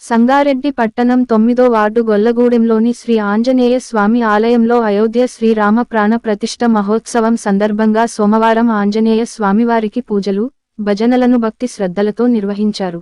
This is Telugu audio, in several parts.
సంగారెడ్డి పట్టణం 9వ వార్డు గొల్లగూడెంలోని శ్రీ ఆంజనేయ స్వామి ఆలయంలో అయోధ్య శ్రీరామ ప్రాణ ప్రతిష్ఠ మహోత్సవం సందర్భంగా సోమవారం ఆంజనేయ స్వామివారికి పూజలు, భజనలను భక్తి శ్రద్ధలతో నిర్వహించారు.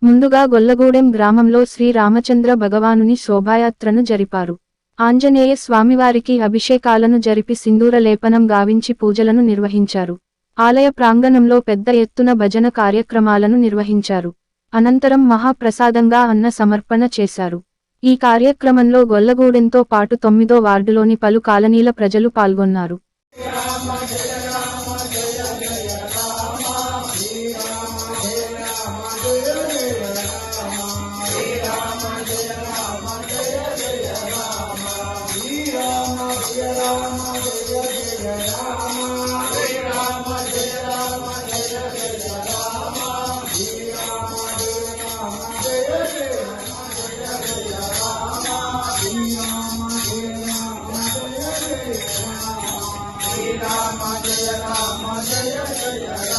ముందుగా గొల్లగూడెం గ్రామంలో శ్రీ రామచంద్ర భగవానుని శోభాయాత్రను జరిపారు. ఆంజనేయ స్వామివారికి అభిషేకాలను జరిపి సింధూర లేపనం గావించి పూజలను నిర్వహించారు. ఆలయ ప్రాంగణంలో పెద్ద ఎత్తున భజన కార్యక్రమాలను నిర్వహించారు. అనంతరం మహాప్రసాదంగా అన్న సమర్పణ చేశారు. ఈ కార్యక్రమంలో గొల్లగూడెంతో పాటు 9వ వార్డులోని పలు కాలనీల ప్రజలు పాల్గొన్నారు. Jai Ram, Jai Ram, Jai Jai Ram.